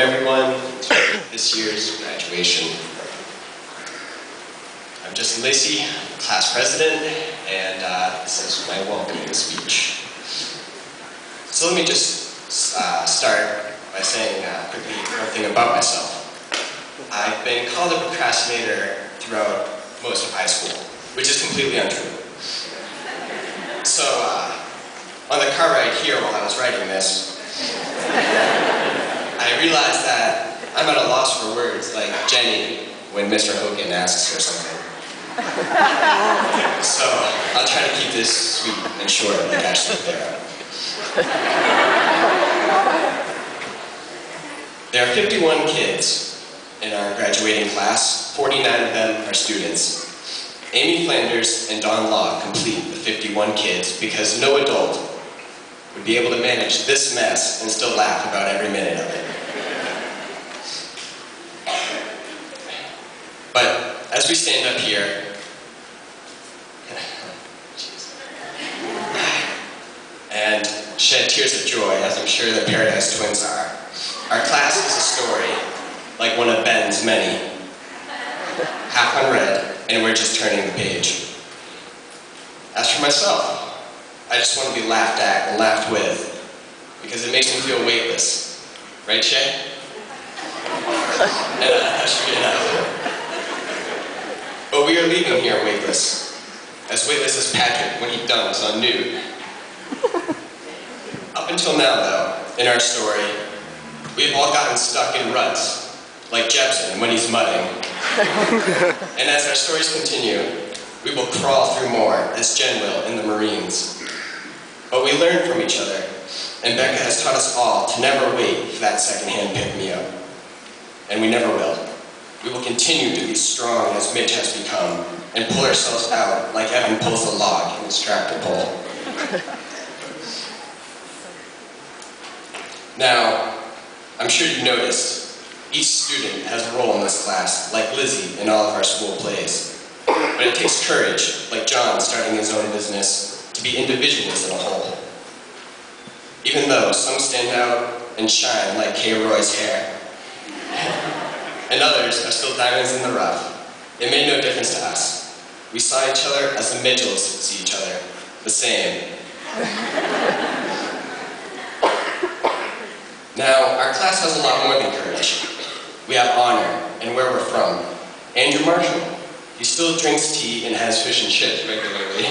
everyone to this year's graduation. I'm Justin Lacey, class president, and this is my welcoming speech. So let me just start by saying quickly one thing about myself. I've been called a procrastinator throughout most of high school, which is completely untrue. So on the car ride here while I was writing this, I realized that I'm at a loss for words like Jenny when Mr. Hogan asks her something. So I'll try to keep this sweet and short like Ashley Farrah. There are 51 kids in our graduating class. 49 of them are students. Amy Flanders and Don Law complete the 51 kids because no adult would be able to manage this mess and still laugh about every minute of it. But as we stand up here, and shed tears of joy, as I'm sure the Paradise Twins are, our class is a story, like one of Ben's many, half unread, and we're just turning the page. As for myself, I just want to be laughed at and laughed with, because it makes me feel weightless. Right, Shay? That should be enough. But we are leaving here weightless as Patrick when he dunks on Newt. Up until now, though, in our story, we've all gotten stuck in ruts, like Jepsen when he's mudding. And as our stories continue, we will crawl through more, as Jen will in the Marines. But we learn from each other, and Becca has taught us all to never wait for that second-hand pick-me-up. And we never will. We will continue to be strong as Mitch has become, and pull ourselves out like Evan pulls the log in his tractor pull. Now, I'm sure you've noticed, each student has a role in this class, like Lizzie in all of our school plays. But it takes courage, like John starting his own business, to be individuals in a whole. Even though some stand out and shine like Kay Roy's hair, and others are still diamonds in the rough, it made no difference to us. We saw each other as the Mitchells see each other, the same. Now, our class has a lot more than courage. We have honor and where we're from. Andrew Marshall, he still drinks tea and has fish and chips regularly.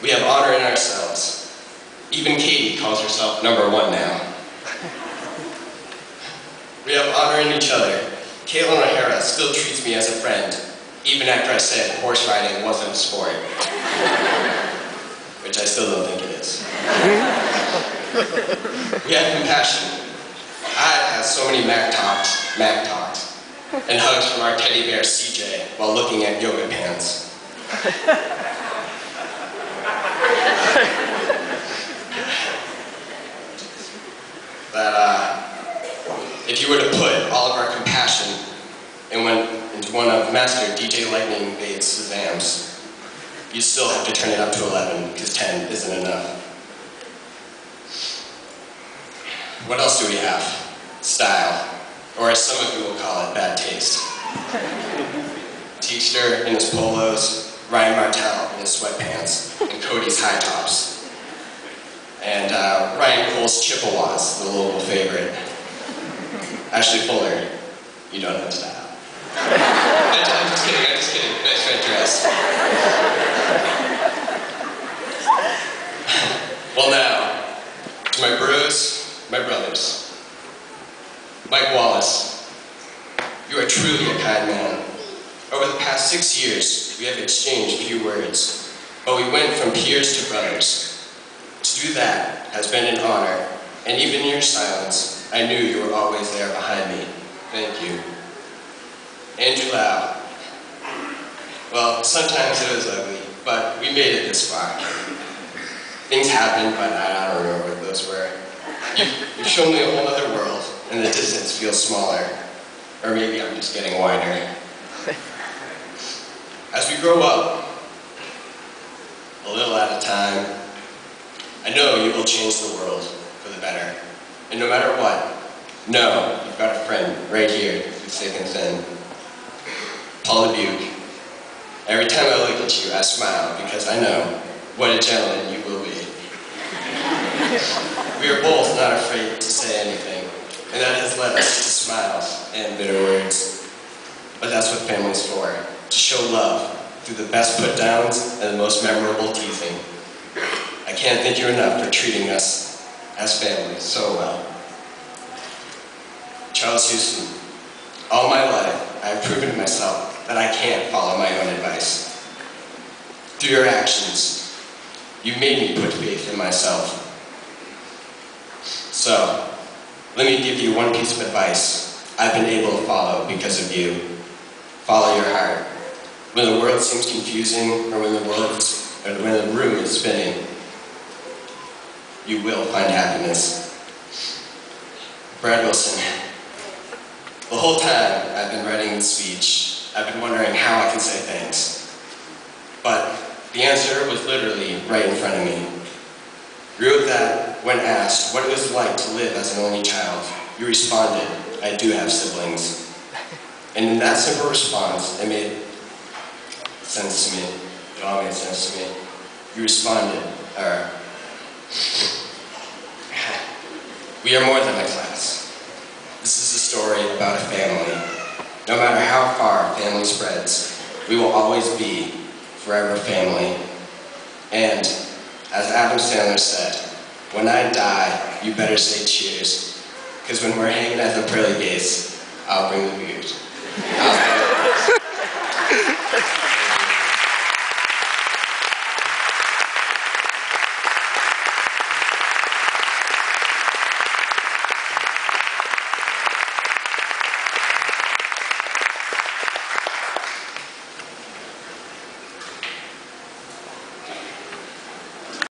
We have honor in ourselves. Even Katie calls herself #1 now. We have honor in each other. Caitlin O'Hara still treats me as a friend, even after I said horse riding wasn't a sport. Which I still don't think it is. We have compassion. I've had so many Mac talks, and hugs from our teddy bear CJ while looking at yoga pants. But if you were to put all of our compassion into one of Master DJ Lightning Bates' amps, you still have to turn it up to 11, because 10 isn't enough. What else do we have? Style, or as some of you will call it, bad taste. Teacher in his polos, Ryan Martell in his sweatpants, and Cody's high tops. And Ryan Cole's Chippewas, the local favorite. Ashley Fuller, you don't have style. I'm just kidding, nice red dress. Well now, to my bros, my brothers. Mike Wallace, you are truly a kind man. Over the past 6 years, we have exchanged few words, but we went from peers to brothers. To do that has been an honor, and even in your silence, I knew you were always there behind me. Thank you. Andrew Lau. Well, sometimes it was ugly, but we made it this far. Things happened, but I don't remember what those were. You've shown me a whole other world, and the distance feels smaller. Or maybe I'm just getting wider. As we grow up, a little at a time, I know you will change the world for the better. And no matter what, know you've got a friend right here through thick and thin. Paul Dubuque. Every time I look at you, I smile because I know what a gentleman you will be. We are both not afraid to say anything, and that has led us to smiles and bitter words. But that's what family's for, to show love through the best put-downs and the most memorable teasing. I can't thank you enough for treating us as family so well. Charles Houston, all my life I have proven to myself that I can't follow my own advice. Through your actions, you made me put faith in myself. So, let me give you one piece of advice I've been able to follow because of you. Follow your heart. When the world seems confusing, or when the room is spinning, you will find happiness. Brad Wilson, the whole time I've been writing this speech, I've been wondering how I can say thanks. But the answer was literally right in front of me. You wrote that when asked what it was like to live as an only child, you responded, I do have siblings. And in that simple response, it made sense to me. It all made sense to me. You responded, we are more than a class. This is a story about a family. No matter how far family spreads, we will always be forever family. And as Adam Sandler said, when I die, you better say cheers. Because when we're hanging at the pearly gates, I'll bring the beers.